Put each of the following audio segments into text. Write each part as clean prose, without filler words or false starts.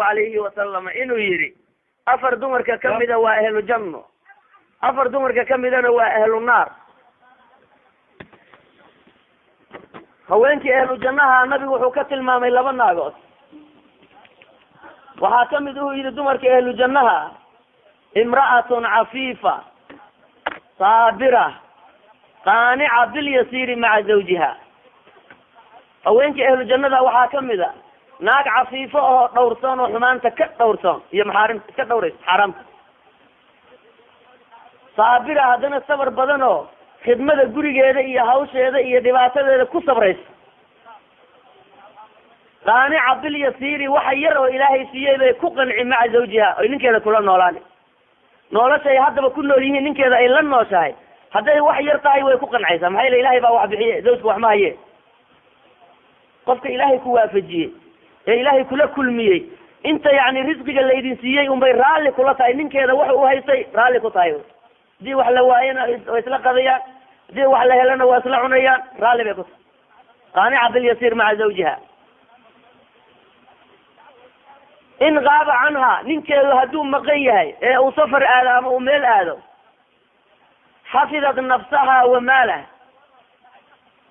عليه وسلم إنه يري أفر دمرك كم إذا وأهل الجنة أفر دمرك كم إذا وأهل النار هو أنت أهل الجنة النبي وحكت المام إلا بالناقص وحاكمده إلى دمرك أهل الجنة امرأة عفيفة صابرة قانعة باليسير مع زوجها هو أنت أهل الجنة وحاكمده naag cafiifo oo dhowrsan oo xumaanta ka dhowrsan iyo maxaarimta ka dhowrays xaaraamta saabira haddana sabar badan oo khidmada gurigeeda iyo hawsheeda iyo dhibaatadeeda ku sabraysa qaanica bil yasiiri waxa yar oo ilaahay siiyay bay ku qanci maca zawjiha oo ninkeeda kula noolaan noloshay haddaba ku nool yihiin ninkeeda ay la nooshahay hadday wax yar tahay way ku qancaysaa maxaa yeelay ilaahay baa wax bixiyay zawjku wax ma haye qofka ilaahay ku waafajiyay إلهي كله كل مية أنت يعني رزقك اللي يدين سيئي رالي كله تاي من كذا وح وهيسي رالي كتايو دي وح لواينا ويسلق ذيان دي وح لهلنا ويسلعنا يان رالي بيكت قانعة باليسير مع زوجها إن غاب عنها من كذا هدوم مقية أو صفر آلام أو ميل آلام حفظت نفسها ومالها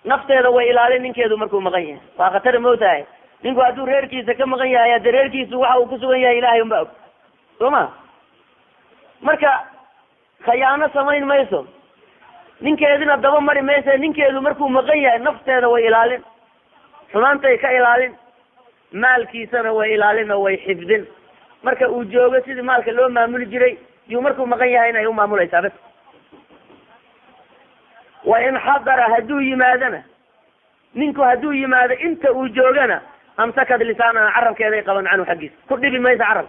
نفسها وإلالي من كذا مركو مقية فاقتر موتها ninku hadduu reerkiisa ka maqan yahay hadda reerkiisu waxa uu ku sugan yahay ilaahay unba og soo ma marka khayaano samayn mayso ninkeedina daba mari maysa ninkeedu markuu maqan yahay nafteeda way ilaalin xumaantay ka ilaalin maalkiisana way ilaalin oo way xifdin marka uu joogo sidii maalka loo maamuli jiray yuu markuu maqan yahay inay u maamulaysaa bas wa in xadara hadduu yimaadana ninku hadduu yimaado inta uu joogana أمسكت لسانها عرب كذا يقبل عنه حقيس كل دي بميز عرب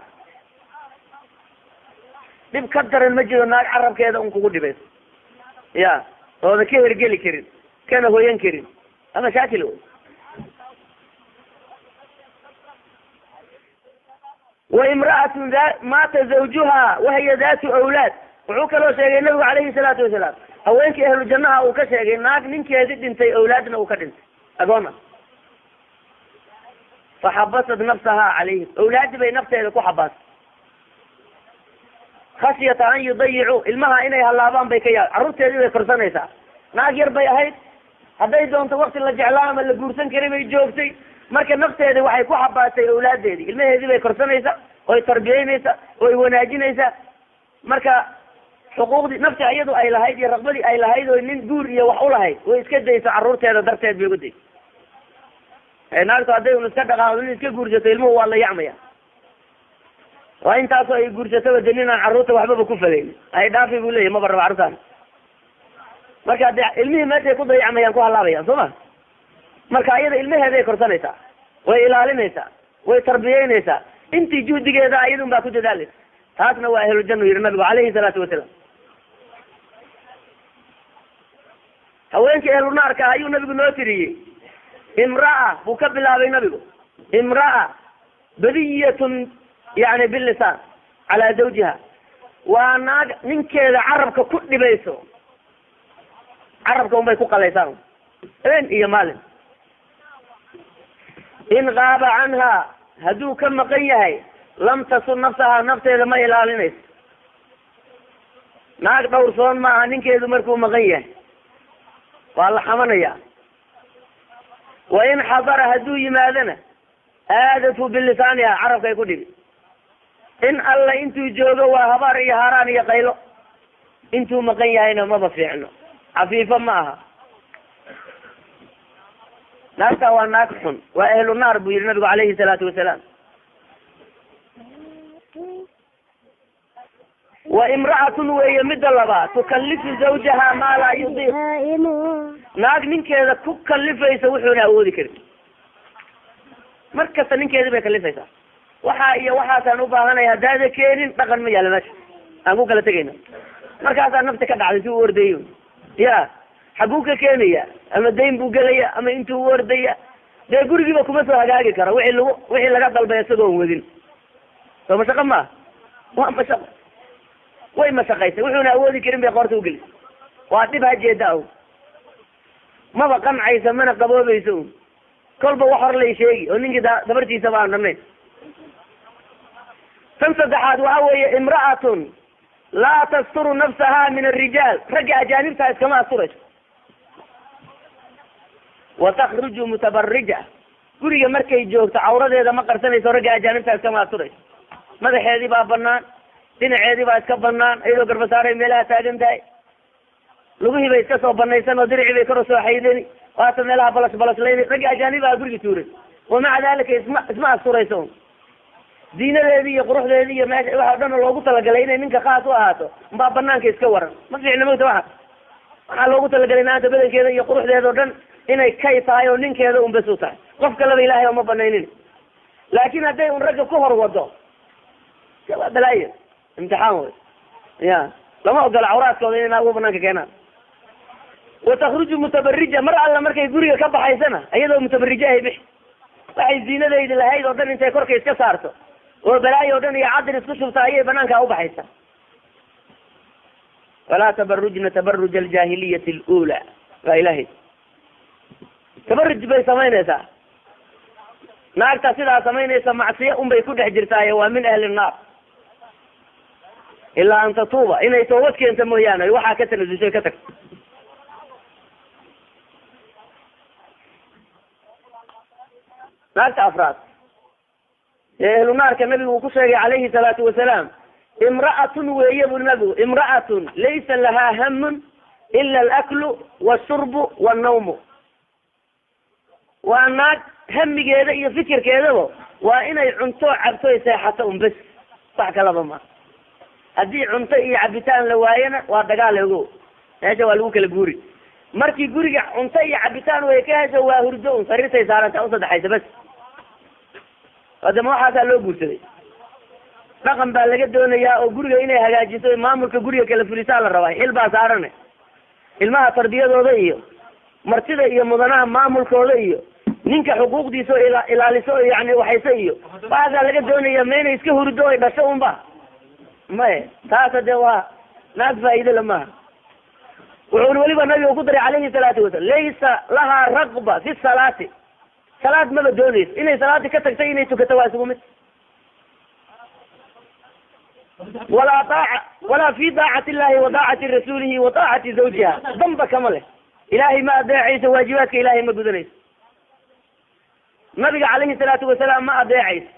دي بكدر المجد والنار عرب كذا أنكو كل دي بيس يا هذا كيف رجالي كريم كان هو ينكرين أما شاكله وامرأة مات زوجها وهي ذات أولاد وعوك لو شيء النبي عليه الصلاة والسلام هو إنك أهل الجنة أو كشيء ناك منك يزيد انتي أولادنا وكدنت أقوما فحبست نفسها عليه أولادي بي نفسها يكو حباس خشية أن يضيعوا المها إنيها اللابان بيكيال عروتي هذه فرسانيسا ناقير بي أهيد هذا دونت وقت اللي جعلام اللي قرسان كريم يجوكتي مركا نفسها هذه وحي كو حباسي أولادي هذه المها هذه بي فرسانيسا ويتربيينيسا ويوناجينيسا مركا حقوق دي نفسها أيضو أي لهايد يرغبدي أي لهايد وإنين دور يوحولهايد ويسكديسا عروتي هذا درتي بيقودي naagto hadday un iska dhaqaaqdo in iska guursato ilmuhu waa la yacmaya waa intaasoo ay guursataba de ninaan carruurta waxbaba ku falayn ay dhaafi buu leeyahy maba raba carruurtaan marka de ilmihii meeshay ku dayacmayaan ku halaabayaan soo ma marka iyada ilmaheeday korsanaysaa way ilaalinaysaa way tarbiyeynaysaa intii juhdigeeda iyadun baa ku dadaalaysa taasna waa ahluljanna yidhi nabigu calayhi salaatu wasalaam haweenkii ahlunaarka ayuu nabigu noo tiriyey امرأة مكبلة بنبيه امرأة بذية يعني باللسان على زوجها وانا من كذا عربك كل بيسو عربك هم بيكوك على لسانه اين ايه مالن ان غاب عنها هدو كم مقيهي لم تصل نفسها نفسها لما يلالنيس ناك دور صون معها نين كذا مركو مقيه والله حمانيا وإن حضر هدو يماذنا آدته باللسانها عرف يقول لي إن الله انتو جوغوا وهبار يهاران يقيلوا انتو مقياين ما بفعلوا عفيفا معها ناسا وناكحن وأهل النار بير النبي عليه الصلاة والسلام وامرأة وهي مدلبة تكلف زوجها ما لا يضيق naag ninkeeda ku kalifaysa wuxuuna awoodi karin markasta ninkeeda bay kalifaysaa waxa iyo waxaasaan u baahanaya haddaada keenin dhaqan ma yaala meesha aan ku kala tegayna markaasaa nafta ka dhacday si u ordayo ya xaguu ka keenaya ama dayn buu gelaya ama intuu u ordaya dee gurigiiba kuma soo hagaagi karo wixii laga dalbay isagoon wadin soo mashaqo ma waa mashaqo way mashaqaysay wuxuuna awoodi karin bay qoorta u gelisay waa dhib hajeeda o ما بقى عيسى من قبوبه يسوون كل بوحر لي شيء ونجي دبرتي سبعة نمين tan saddexaad waxa weeye imra'atun laa tasturu nafsaha min alrijaal, ragga ajaanibtaa iskama asturayso. watakruju mutabarija, guriga markay joogto cawradeeda ma qarsanayso, ragga ajaanibtaa iskama asturayso. madaxeedii baa banaan, dhinaceedii baa iska banaan, iyadoo garbasaaray meelaha taagan tahay, lugihii bay iska soo banaysan oo diricii bay kor soo xaydani, waata meelaha balaslayni. ragga ajaanibaa guriga tuuray, wamaca dalika isma asturayso. diinadeedii iyo quruxdeedii iyo meesha waxa o dhan loogu talagalay inay ninka khaas u ahaato umbaa banaanka iska waran. ma fiicna mogta waxaa loogu talagalay naanta badankeeda iyo quruxdeeda o dhan inay kay tahay oo ninkeeda un bes u tahay, qof kaleba ilahay oma banaynin. laakin hadday un ragga ku hor wado waa balaayo, imtixaan wey ya, lama ogola cawraadkooda inay naagu banaanka keenaan. watakruju mutabarija, mar alla markay guriga ka baxaysana iyadoo mutabarija ahay bixi, waxay ziinadaydi lahayd oo dhan intay korka iska saarto oo balaayo o dhan iyo cadin isku shubta ayay banaanka ubaxaysa. walaa tabarujna tabaruj aljaahiliyati alula, waa ilahay tabaruj bay samaynaysaa. naagta sidaa samaynaysa macsiya un bay ku dhex jirtaaye waa min ahli nnaar, ilaa an tatuuba, inay toobad keento mooyaane waxaa ka tanasushay ka tagto. naagta afraad ee ehlu naarka nabigu uu ku sheegay calayhi salaatu wasalaam, imra'atun weeye buri nabigu, imra'atun laysa lahaa hamun ila alaklu washurbu wannawmu. waa naag hamigeeda iyo fikirkeedaba waa inay cunto cabto ay seexato un bes, wax kalaba ma. haddii cunto iyo cabitaan la waayana waa dagaal ogo, meesha waa lagu kala guuri. markii guriga cunto iyo cabitaan way ka hesho waa hurdo un, sariirtay saaranta usaddexaysa bes. hadama waxaasaa loo guursaday. dhaqan baa laga doonayaa oo guriga inay hagaajiso, maamulka guriga kala fulisaa la rabaa, xil baa saarane. ilmaha tarbiyadooda iyo martida iyo mudanaha maamulkooda iyo ninka xuquuqdiisa oo ilaaliso yani waxayse iyo waxaasaa laga doonaya. ma inay iska hurdo ay dhasho unba maye, taasa de waa naag faa'iide la maaha. wuxuuna weliba nabiga ku daray calayhi salaatu wasalam, laysa lahaa raqba fi salaati, salaad maba doonayso. inay salaadi ka tagtay inay tukato waa isugu mid. walaa daaca walaa fi daacati illahi wa daacati rasuulihi wa daacati zawjiha, damba kama leh. ilahay ma adeecayso, waajibaadka ilahay ma gudanayso. nabiga calayhi salaatu wasalaam ma adeecayso,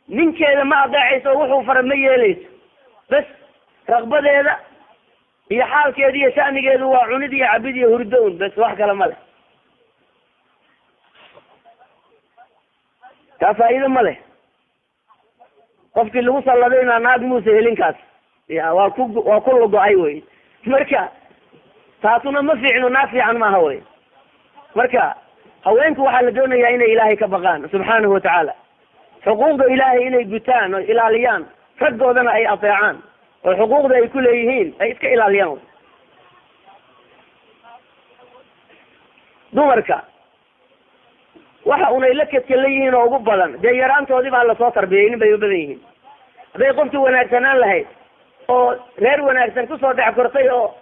ninkeeda ma adeecayso, wuxuu fara ma yeelayso. bes raqbadeeda iyo xaalkeeda iyo shanigeedu waa cunid iyo cabid iyo hurdo un bes, wax kale ma leh. kaa faa'iido ma leh. qofkii lagu salladayna naag muuse helinkaas ya waa ku lugo-ay wey. marka taasuna ma fiicno, naag fiican maaha wey. marka haweenku waxaa la doonayaa inay ilaahay ka baqaan subxaanahu watacaala, xuquuqda ilaahay inay gutaan oo ilaaliyaan, raggoodana ay ateecaan oo xuquuqda ay ku leeyihiin ay iska ilaaliyaan. dumarka waxa unay la kedka leeyihiin oo ugu badan dee yaraantoodii baan lasoo tarbiyaynin bay u badan yihiin. hadday qofkii wanaagsanaan lahayd oo reer wanaagsan kusoo dhex kortay oo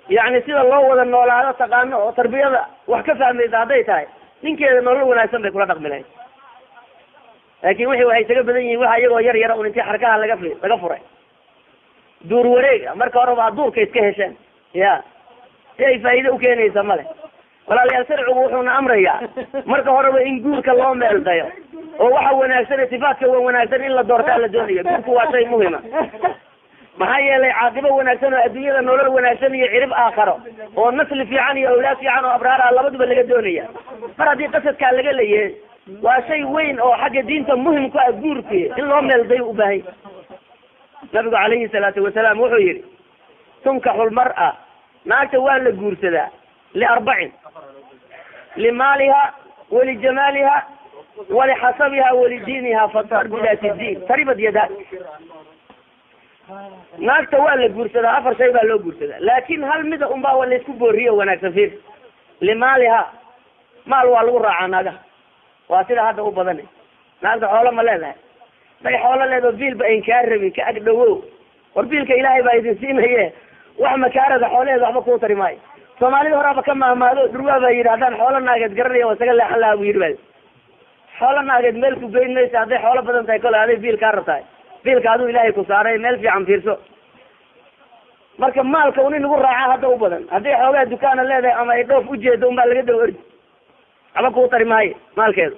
yani sida loo wada noolaado taqaano oo tarbiyada wax ka fahmaysa hadday tahay, ninkeeda nolol wanaagsan bay kula dhaqmi lahayd. laakin wixii waxay isaga badan yihiin waxa iyagoo yar yara un intii xarkaha laga furay duur wareega, marka horeba duurka iska hesheen ya, si ay faa'iide ukeenaysa male. walaalayaal sharcigu wuxuuna amrayaa marka horeba in guurka loo meeldayo oo waxa wanaagsan, sifaadka wanaagsan in la doortaa la doonayo. guurku waa shay muhima, maxaa yeelay caaqibo wanaagsan oo adduunyada nolol wanaagsan iyo cirib aakharo oo nasli fiican iyo awlaad fiican oo abraar ah labaduba laga doonaya. mar haddii qasadkaa laga leeyahay waa shay weyn oo xagga diinta muhim ku ah, guurki in loo meeldayo u baahay. nabigu calayhi salaatu wasalaam wuxuu yihi, tunkaxu lmar'a, naagta waa la guursadaa liarbacin, limaaliha walijamaaliha walixasabiha walidiiniha fatar bidaati diin taribad yadaa. naagta waa la guursadaa, afar shay baa loo guursadaa, laakin hal mida un baa laysku booriyo wanaagsan. fiir, limaaliha, maal waa lagu raacaa naagaha, waa sida hadda u badan. naagta xoolo ma leedahay? day xoolo leedo biilba ayn kaa rabin ka ag dhawow, war biilka ilaahay baa idin siinaye wax makaarada xoolaheeda waxba kuu tari maayo. soomaalida horaaba ka mahmaado, dhurwaa baa yidhi haddaan xoolo naageed garanaya waa isaga leexan lahaa bu yidhi ba. xoolo naageed meel ku geyn maysa hadday xoolo badan tahay, kole aday biil kaa rabtahay. biilka aduu ilaahay ku saaray meel fiican fiirso marka maalka un in lagu raaca hadda u badan hadday xoogaa dukaana leedahay ama ay dhoof ujeedo unbaa laga daba ordi waxba kuu tari maayo maalkeedu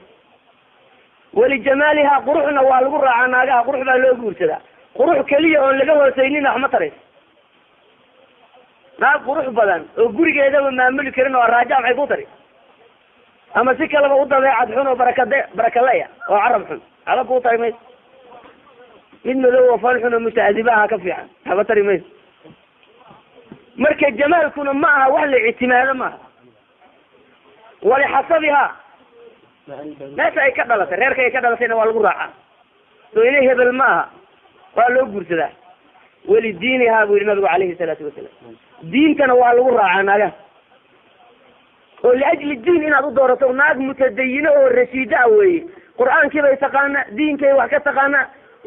walijamaaliha quruxna waa lagu raacaa naagaha qurux baa loo guursadaa qurux keliya oon laga hoosaynina wax ma tarayso naag qurux badan oo gurigeedaba maamuli karin oo raaja maxay ku tari ama si kaleba u dabeecad xun oo barakaleya oo carab xun waxba kuu tari mayso mid madow oo fal xun oo mutaadibaha ka fiican waxba tari mayso marka jamaalkuna ma aha wax la ictimaado maaha walixasabiha meesha ay ka dhalatay reerka ay ka dhalatayna waa lagu raacaa soo inay hebel ma aha waa loo guursadaa walidiiniha buu yihi nabigu calayhi salaatu wasalaam diintana waa lagu raacaa naagaha oo liajli diin inaad u doorato naag mutadayino oo rashiida ah weeye qur-aankii bay taqaana diinkay wax ka taqaana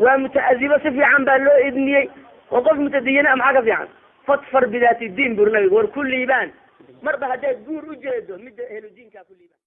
waa muta'adibo si fiican baa loo idmiyey oo qof mutadayina maxaa ka fiican fadfar bidaati diin buri nabigu war ku liibaan marba haddaad guur ujeedo midda ehlu diinkaa ku liibaan